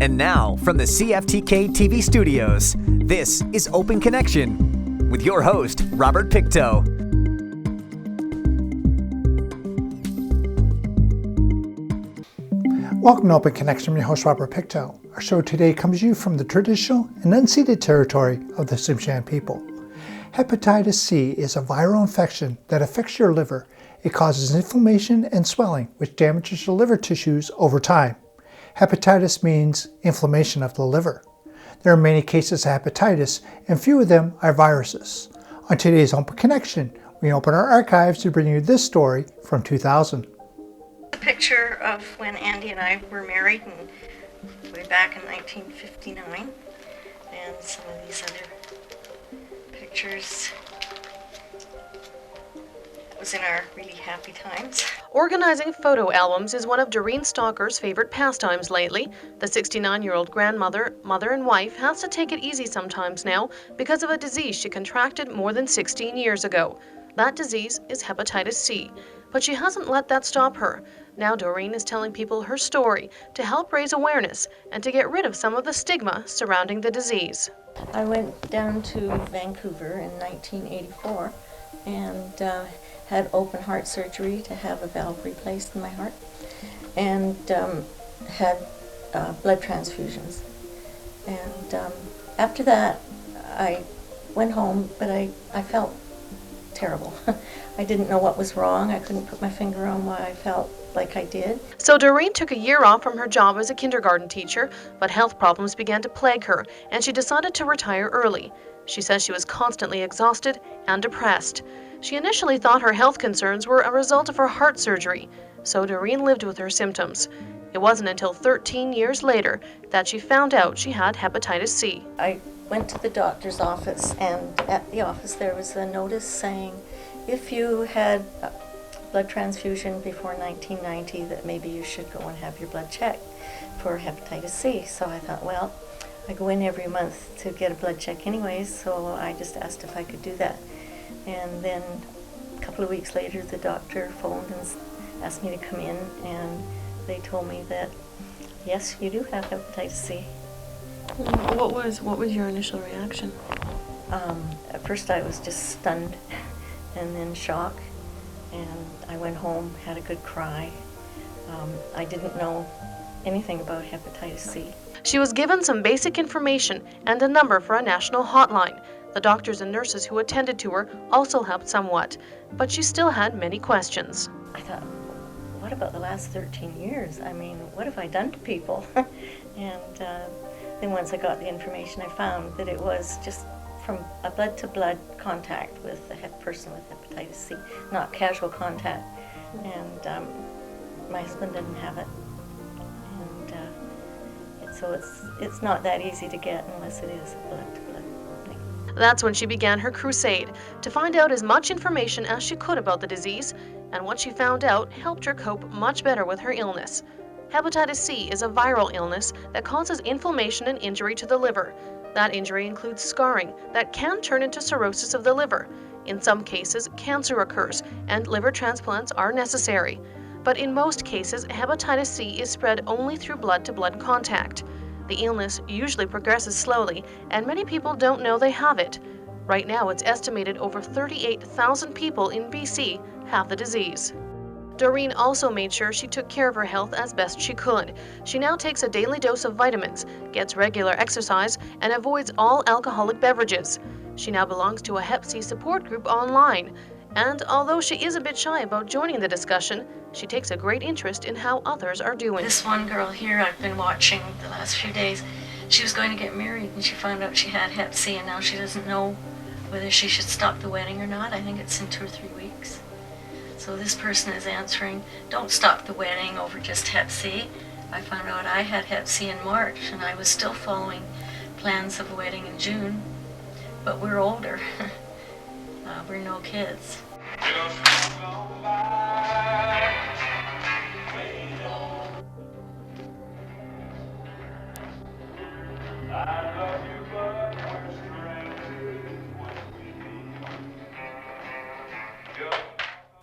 And now, from the CFTK-TV studios, this is Open Connection with your host, Robert Pictou. Welcome to Open Connection. I'm your host, Robert Pictou. Our show today comes to you from the traditional and unceded territory of the Tsimshian people. Hepatitis C is a viral infection that affects your liver. It causes inflammation and swelling, which damages the liver tissues over time. Hepatitis means inflammation of the liver. There are many cases of hepatitis, and few of them are viruses. On today's Open Connection, we open our archives to bring you this story from 2000. A picture of when Andy and I were married, and way back in 1959, and some of these other pictures. It was in our really happy times. Organizing photo albums is one of Doreen Stalker's favorite pastimes lately. The 69-year-old grandmother, mother and wife has to take it easy sometimes now because of a disease she contracted more than 16 years ago. That disease is hepatitis C, but she hasn't let that stop her. Now Doreen is telling people her story to help raise awareness and to get rid of some of the stigma surrounding the disease. I went down to Vancouver in 1984 and had open heart surgery to have a valve replaced in my heart, and had blood transfusions. And after that, I went home, but I felt terrible. I didn't know what was wrong. I couldn't put my finger on why I felt like I did. So Doreen took a year off from her job as a kindergarten teacher, but health problems began to plague her, and she decided to retire early. She says she was constantly exhausted and depressed. She initially thought her health concerns were a result of her heart surgery, so Doreen lived with her symptoms. It wasn't until 13 years later that she found out she had hepatitis C. I went to the doctor's office, and at the office there was a notice saying if you had a blood transfusion before 1990 that maybe you should go and have your blood checked for hepatitis C. So I thought, well, I go in every month to get a blood check anyways, so I just asked if I could do that. And then a couple of weeks later, the doctor phoned and asked me to come in, and they told me that, yes, you do have hepatitis C. What was your initial reaction? At first I was just stunned and then shock, and I went home, had a good cry. I didn't know anything about hepatitis C. She was given some basic information and a number for a national hotline. The doctors and nurses who attended to her also helped somewhat, but she still had many questions. I thought, what about the last 13 years? I mean, what have I done to people? And then once I got the information, I found that it was just from a blood-to-blood contact with a person with hepatitis C, not casual contact. And my husband didn't have it. And so it's not that easy to get unless it is a blood-to-blood thing. That's when she began her crusade to find out as much information as she could about the disease, and what she found out helped her cope much better with her illness. Hepatitis C is a viral illness that causes inflammation and injury to the liver. That injury includes scarring that can turn into cirrhosis of the liver. In some cases, cancer occurs and liver transplants are necessary. But in most cases, hepatitis C is spread only through blood-to-blood contact. The illness usually progresses slowly, and many people don't know they have it. Right now, it's estimated over 38,000 people in BC have the disease. Doreen also made sure she took care of her health as best she could. She now takes a daily dose of vitamins, gets regular exercise, and avoids all alcoholic beverages. She now belongs to a Hep C support group online. And although she is a bit shy about joining the discussion, she takes a great interest in how others are doing. This one girl here I've been watching the last few days, she was going to get married and she found out she had Hep C, and now she doesn't know whether she should stop the wedding or not. I think it's in 2 or 3 weeks. So this person is answering, don't stop the wedding over just Hep C. I found out I had Hep C in March, and I was still following plans of a wedding in June. But we're older. We're no kids.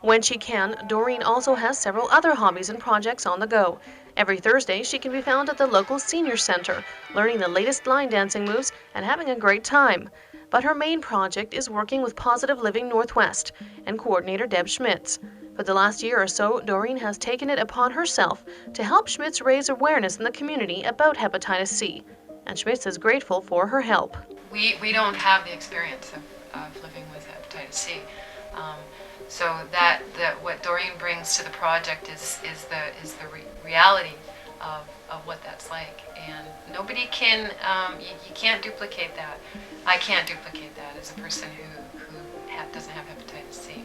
When she can, Doreen also has several other hobbies and projects on the go. Every Thursday, she can be found at the local senior center, learning the latest line dancing moves and having a great time. But her main project is working with Positive Living Northwest and coordinator Deb Schmitz. For the last year or so, Doreen has taken it upon herself to help Schmitz raise awareness in the community about hepatitis C, and Schmitz is grateful for her help. We don't have the experience of living with hepatitis C. So that what Doreen brings to the project is the reality of what that's like, and nobody can you can't duplicate that. I can't duplicate that as a person who doesn't have hepatitis C.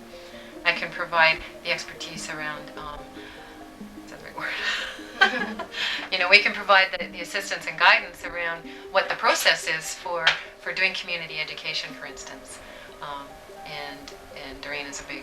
I can provide the expertise around is that the right word? We can provide the assistance and guidance around what the process is for doing community education, for instance, and Doreen is a big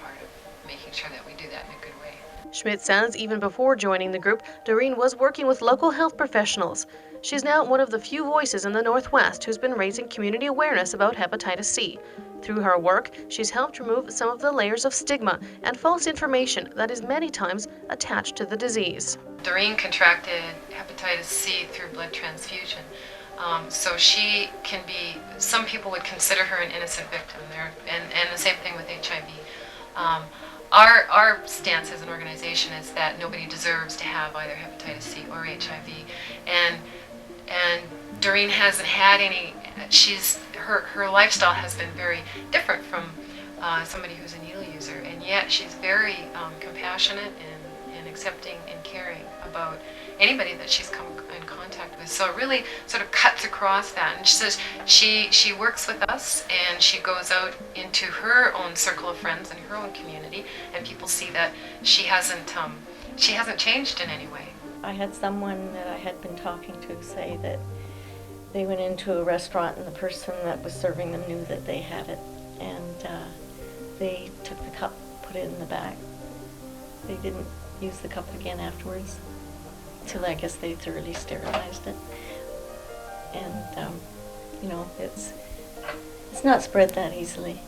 part of making sure that we do that in a good way. Schmidt says even before joining the group, Doreen was working with local health professionals. She's now one of the few voices in the Northwest who's been raising community awareness about hepatitis C. Through her work, she's helped remove some of the layers of stigma and false information that is many times attached to the disease. Doreen contracted hepatitis C through blood transfusion. So she can be, some people would consider her an innocent victim there, and the same thing with HIV. Our stance as an organization is that nobody deserves to have either hepatitis C or HIV, and Doreen hasn't had any. Her lifestyle has been very different from somebody who's a needle user, and yet she's very compassionate and accepting and caring about anybody that she's come in contact with. So it really sort of cuts across that. And she says she works with us, and she goes out into her own circle of friends and her own community, and people see that she hasn't changed in any way. I had someone that I had been talking to say that they went into a restaurant and the person that was serving them knew that they had it, and they took the cup, put it in the bag. They didn't use the cup again afterwards, till I guess they thoroughly sterilized it. And it's not spread that easily.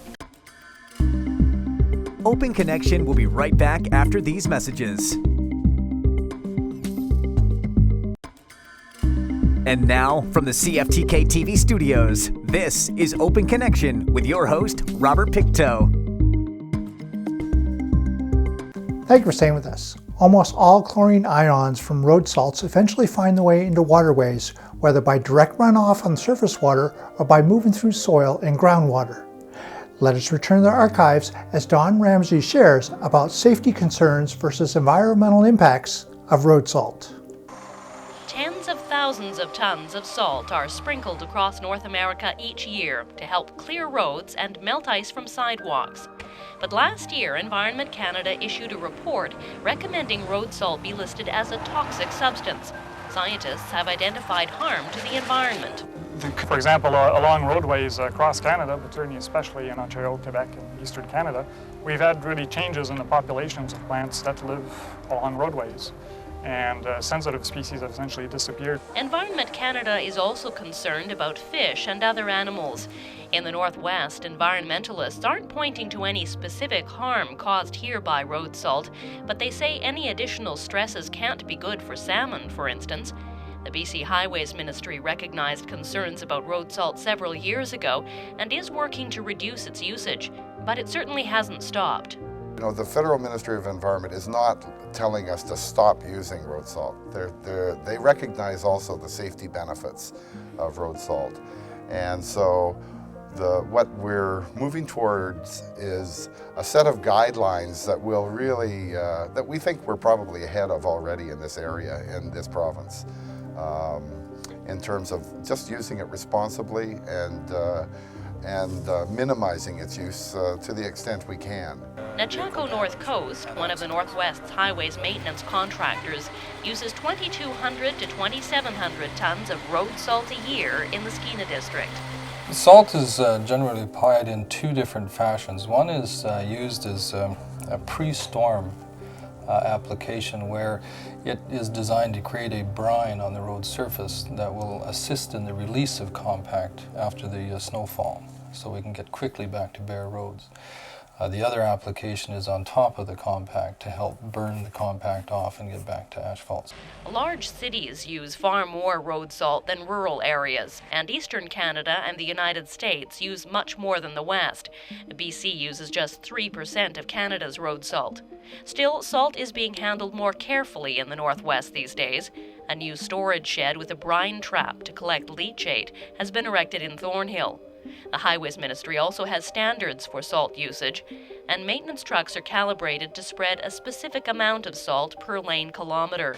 Open Connection will be right back after these messages. And now, from the CFTK-TV studios, this is Open Connection with your host, Robert Pictou. Thank you for staying with us. Almost all chlorine ions from road salts eventually find their way into waterways, whether by direct runoff on surface water or by moving through soil and groundwater. Let us return to the archives as Don Ramsey shares about safety concerns versus environmental impacts of road salt. Tens of thousands of tons of salt are sprinkled across North America each year to help clear roads and melt ice from sidewalks. But last year, Environment Canada issued a report recommending road salt be listed as a toxic substance. Scientists have identified harm to the environment. For example, along roadways across Canada, but certainly especially in Ontario, Quebec, and Eastern Canada, we've had really changes in the populations of plants that live along roadways. And sensitive species have essentially disappeared. Environment Canada is also concerned about fish and other animals. In the Northwest, environmentalists aren't pointing to any specific harm caused here by road salt, but they say any additional stresses can't be good for salmon, for instance. The BC Highways Ministry recognized concerns about road salt several years ago and is working to reduce its usage, but it certainly hasn't stopped. The Federal Ministry of Environment is not telling us to stop using road salt. They recognize also the safety benefits of road salt. And so what we're moving towards is a set of guidelines that will really, that we think we're probably ahead of already in this area, in this province, in terms of just using it responsibly and minimizing its use to the extent we can. Nechako North Coast, one of the Northwest's highways maintenance contractors, uses 2,200 to 2,700 tons of road salt a year in the Skeena district. Salt is generally applied in two different fashions. One is used as a pre-storm application where it is designed to create a brine on the road surface that will assist in the release of compact after the snowfall, so we can get quickly back to bare roads. The other application is on top of the compact to help burn the compact off and get back to asphalt. Large cities use far more road salt than rural areas, and eastern Canada and the United States use much more than the West. BC uses just 3% of Canada's road salt. Still, salt is being handled more carefully in the Northwest these days. A new storage shed with a brine trap to collect leachate has been erected in Thornhill. The Highways Ministry also has standards for salt usage, and maintenance trucks are calibrated to spread a specific amount of salt per lane kilometre.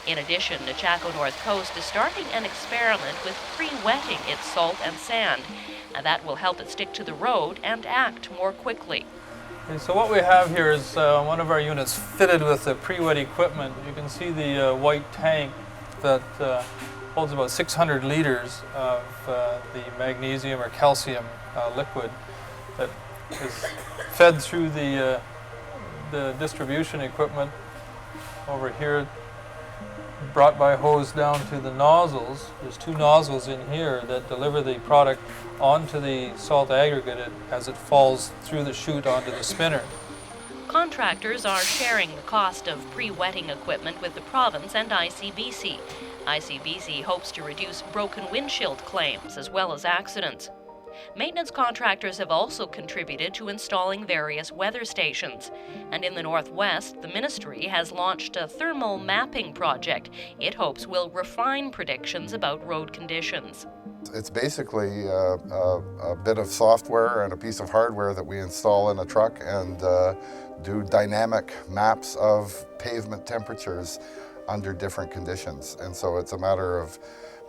In addition, Nechako North Coast is starting an experiment with pre-wetting its salt and sand, and that will help it stick to the road and act more quickly. Okay, so what we have here is one of our units fitted with the pre-wet equipment. You can see the white tank that holds about 600 liters of the magnesium or calcium liquid that is fed through the distribution equipment over here, brought by hose down to the nozzles. There's 2 nozzles in here that deliver the product onto the salt aggregate as it falls through the chute onto the spinner. Contractors are sharing the cost of pre-wetting equipment with the province and ICBC. ICBC hopes to reduce broken windshield claims as well as accidents. Maintenance contractors have also contributed to installing various weather stations. And in the Northwest, the ministry has launched a thermal mapping project it hopes will refine predictions about road conditions. It's basically a bit of software and a piece of hardware that we install in a truck and do dynamic maps of pavement temperatures under different conditions. And so it's a matter of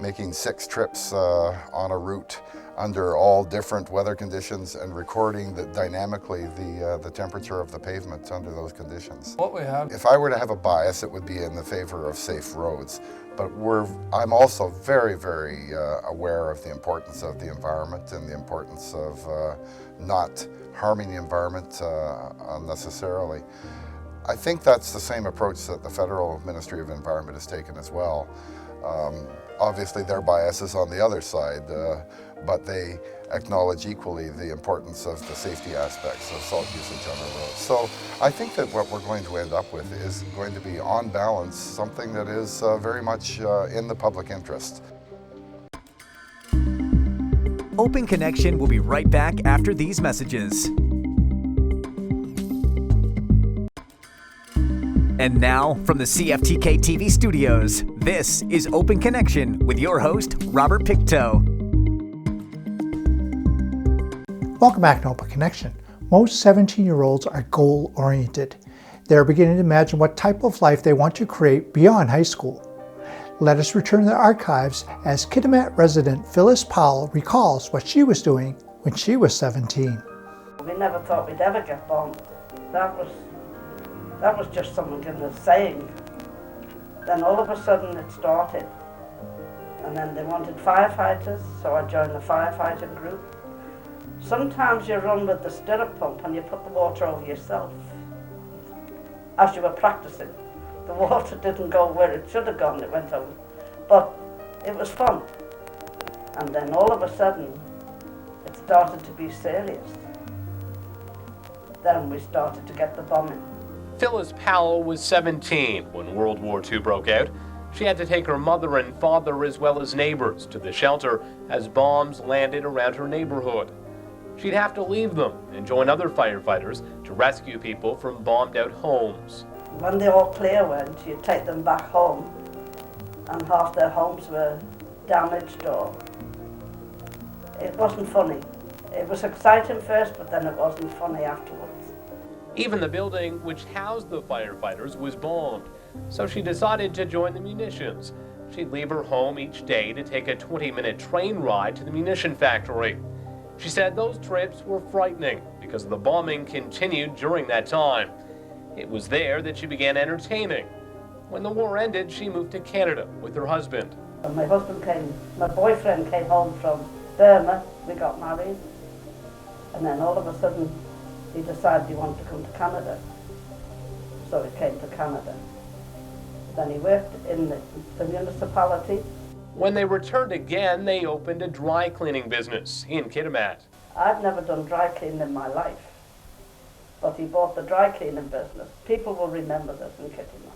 making 6 trips on a route under all different weather conditions and recording dynamically the temperature of the pavement under those conditions. What we have, if I were to have a bias, it would be in the favor of safe roads. But I'm also very, very aware of the importance of the environment and the importance of not harming the environment unnecessarily. I think that's the same approach that the Federal Ministry of Environment has taken as well. Obviously their bias is on the other side, but they acknowledge equally the importance of the safety aspects of salt usage on our roads. So I think that what we're going to end up with is going to be, on balance, something that is very much in the public interest. Open Connection will be right back after these messages. And now, from the CFTK-TV studios, this is Open Connection with your host, Robert Pictou. Welcome back to Open Connection. Most 17-year-olds are goal-oriented. They're beginning to imagine what type of life they want to create beyond high school. Let us return to the archives as Kitimat resident Phyllis Powell recalls what she was doing when she was 17. We never thought we'd ever get bombed. That was just someone giving us saying. Then all of a sudden it started. And then they wanted firefighters, so I joined the firefighting group. Sometimes you run with the stirrup pump and you put the water over yourself. As you were practicing, the water didn't go where it should have gone, it went over. But it was fun. And then all of a sudden, it started to be serious. Then we started to get the bombing. Phyllis Powell was 17 when World War II broke out. She had to take her mother and father as well as neighbors to the shelter as bombs landed around her neighborhood. She'd have to leave them and join other firefighters to rescue people from bombed-out homes. When the all clear went, you'd take them back home, and half their homes were damaged, or it wasn't funny. It was exciting first, but then it wasn't funny afterwards. Even the building which housed the firefighters was bombed, so she decided to join the munitions. She'd leave her home each day to take a 20-minute train ride to the munition factory. She said those trips were frightening because the bombing continued during that time. It was there that she began entertaining. When the war ended, she moved to Canada with her husband. And my boyfriend came home from Burma. We got married, and then all of a sudden he decided he wanted to come to Canada. So he came to Canada. Then he worked in the municipality. When they returned again, they opened a dry cleaning business in Kitimat. I've never done dry cleaning in my life. but he bought the dry cleaning business. People will remember this in Kitchener.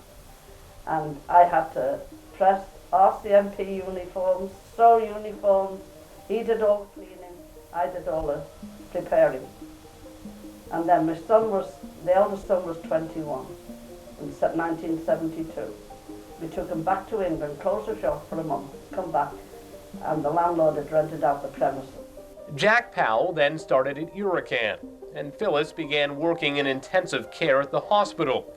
And I had to press RCMP uniforms, sew uniforms. He did all the cleaning, I did all the preparing. And then my son was, the eldest son was 21 in 1972. We took him back to England, closed the shop for a month, come back, and the landlord had rented out the premises. Jack Powell then started at Hurricane, and Phyllis began working in intensive care at the hospital.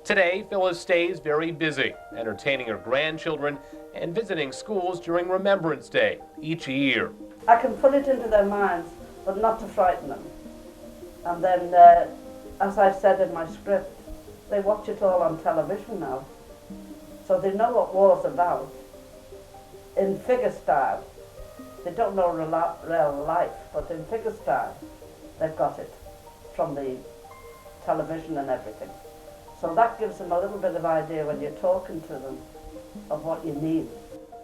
Today, Phyllis stays very busy, entertaining her grandchildren and visiting schools during Remembrance Day each year. I can put it into their minds, but not to frighten them. And then, as I said in my script, they watch it all on television now. So they know what war's about in figure style. They don't know real life, but in figure style, they've got it from the television and everything. So that gives them a little bit of idea when you're talking to them of what you need.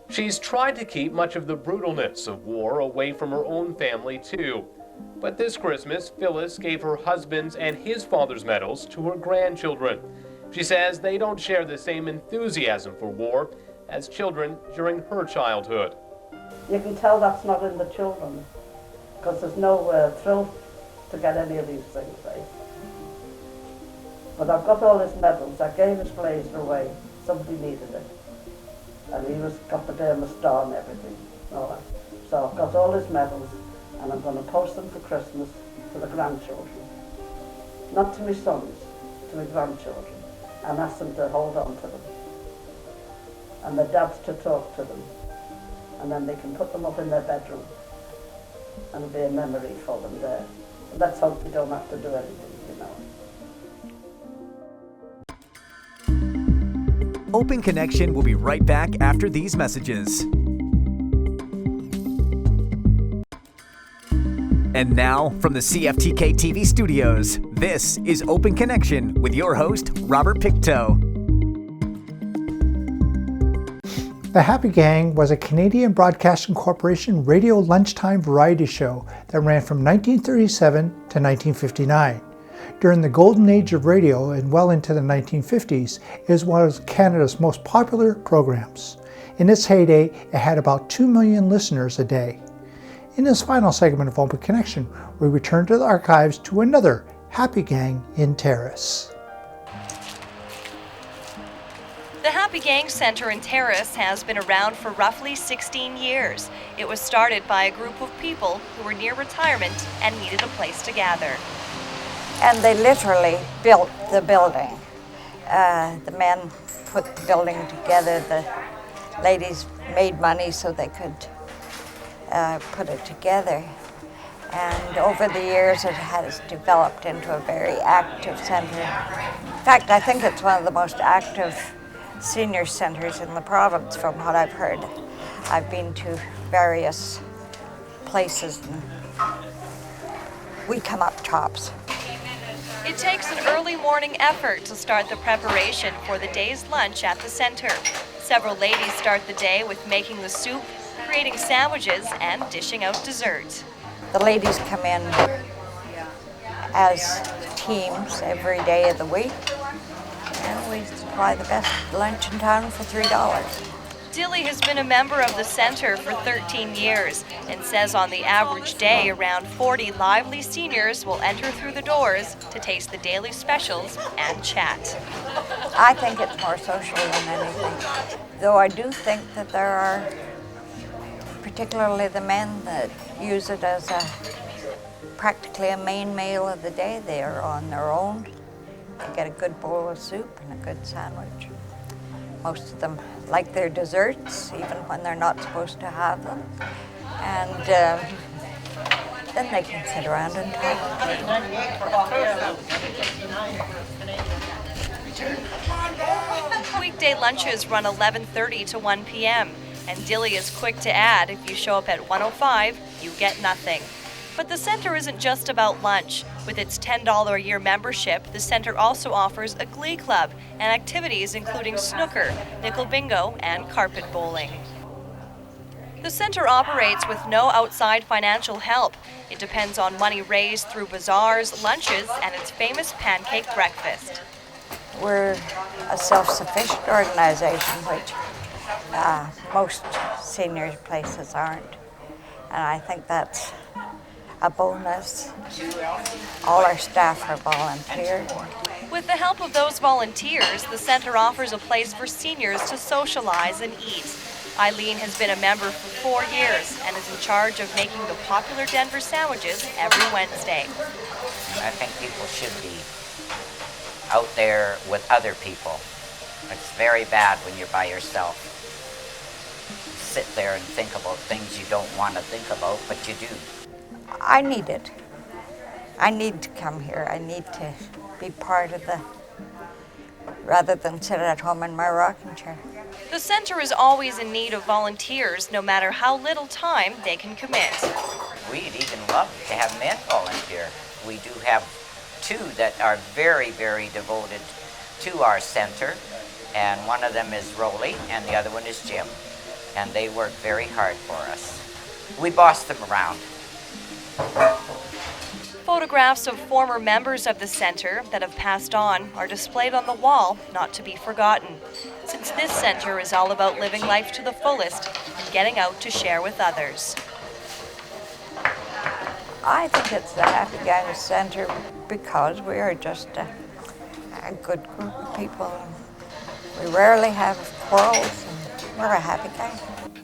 She's tried to keep much of the brutalness of war away from her own family, too. But this Christmas, Phyllis gave her husband's and his father's medals to her grandchildren. She says they don't share the same enthusiasm for war as children during her childhood. You can tell that's not in the children, because there's no thrill to get any of these things, eh? But I've got all his medals. I gave his blazer away. Somebody needed it. And he got the Burma Star and everything. All right. So I've got all his medals, and I'm going to post them for Christmas to the grandchildren. Not to my sons, to my grandchildren, and ask them to hold on to them. And the dads to talk to them. And then they can put them up in their bedroom, and it'll be a memory for them there. And let's hope they don't have to do anything, you know. Open Connection will be right back after these messages. And now, from the CFTK-TV studios, this is Open Connection with your host, Robert Pictou. The Happy Gang was a Canadian Broadcasting Corporation radio lunchtime variety show that ran from 1937 to 1959. During the golden age of radio and well into the 1950s, it was one of Canada's most popular programs. In its heyday, it had about 2 million listeners a day. In this final segment of Open Connection, we return to the archives to another Happy Gang in Terrace. The Happy Gang Centre in Terrace has been around for roughly 16 years. It was started by a group of people who were near retirement and needed a place to gather. And they literally built the building. The men put the building together. The ladies made money so they could put it together. And over the years it has developed into a very active centre. In fact, I think it's one of the most active senior centres in the province from what I've heard. I've been to various places and we come up tops. It takes an early morning effort to start the preparation for the day's lunch at the centre. Several ladies start the day with making the soup, creating sandwiches, and dishing out dessert. The ladies come in as teams every day of the week, and we supply the best lunch in town for $3. Dilly has been a member of the centre for 13 years and says on the average day around 40 lively seniors will enter through the doors to taste the daily specials and chat. I think it's more social than anything, though I do think that there are, particularly the men, that use it as practically a main meal of the day. They are on their own. They get a good bowl of soup and a good sandwich. Most of them like their desserts, even when they're not supposed to have them. And then they can sit around and talk. Weekday lunches run 11:30 to 1 p.m. And Dilly is quick to add, if you show up at 1:05, you get nothing. But the centre isn't just about lunch. With its $10 a year membership, the centre also offers a glee club and activities including snooker, nickel bingo, and carpet bowling. The center operates with no outside financial help. It depends on money raised through bazaars, lunches, and its famous pancake breakfast. We're a self-sufficient organization, which most senior places aren't. And I think that's a bonus. All our staff are volunteer. With the help of those volunteers, the center offers a place for seniors to socialize and eat. Eileen has been a member for 4 years and is in charge of making the popular Denver sandwiches every Wednesday. I think people should be out there with other people. It's very bad when you're by yourself. Sit there and think about things you don't want to think about, but you do. I need it. I need to come here. I need to be part of rather than sit at home in my rocking chair. The center is always in need of volunteers, no matter how little time they can commit. We'd even love to have men volunteer. We do have 2 that are very, very devoted to our center, and one of them is Rolly, and the other one is Jim, and they work very hard for us. We boss them around. Photographs of former members of the center that have passed on are displayed on the wall, not to be forgotten, since this center is all about living life to the fullest and getting out to share with others. I think it's the Happy Gang Center because we are just a good group of people. We rarely have quarrels, and we're a happy gang.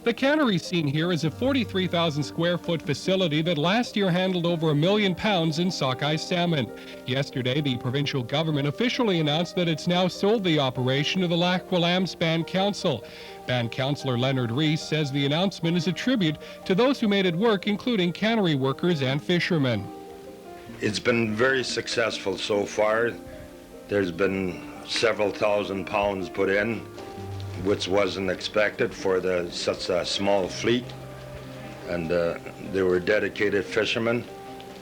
The cannery scene here is a 43,000 square foot facility that last year handled over £1 million in sockeye salmon. Yesterday, the provincial government officially announced that it's now sold the operation to the Lac Willam's Band Council. Band Councillor Leonard Rees says the announcement is a tribute to those who made it work, including cannery workers and fishermen. It's been very successful so far. There's been several thousand pounds put in, which wasn't expected for such a small fleet, and they were dedicated fishermen,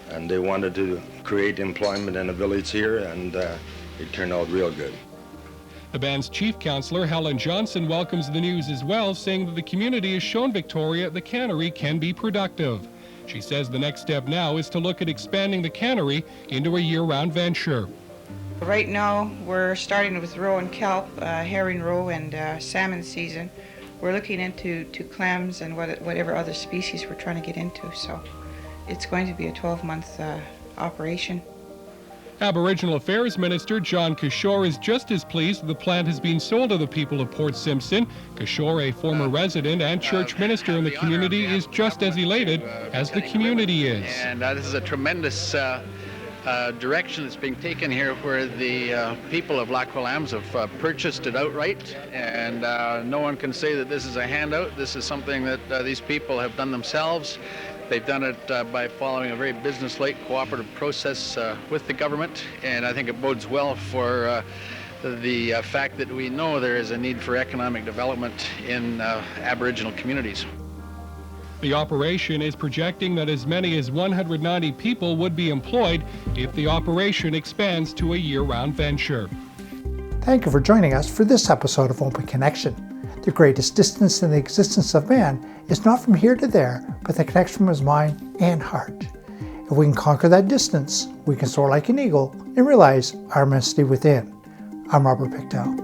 and they wanted to create employment in a village here, and it turned out real good. The band's chief counselor, Helen Johnson, welcomes the news as well, saying that the community has shown Victoria the cannery can be productive. She says the next step now is to look at expanding the cannery into a year-round venture. Right now, we're starting with roe and kelp, herring roe and salmon season. We're looking into clams and whatever other species we're trying to get into. So it's going to be a 12-month operation. Aboriginal Affairs Minister John Kishore is just as pleased that the plant has been sold to the people of Port Simpson. Kishore, a former resident and church minister in the community, is just as elated as the community is. And this is a tremendous direction that's being taken here, where the people of Lac Willam's have purchased it outright, and no one can say that this is a handout. This is something that these people have done themselves. They've done it by following a very business-like cooperative process with the government, and I think it bodes well for the fact that we know there is a need for economic development in Aboriginal communities. The operation is projecting that as many as 190 people would be employed if the operation expands to a year-round venture. Thank you for joining us for this episode of Open Connection. The greatest distance in the existence of man is not from here to there, but the connection from his mind and heart. If we can conquer that distance, we can soar like an eagle and realize our immensity within. I'm Robert Pickdale.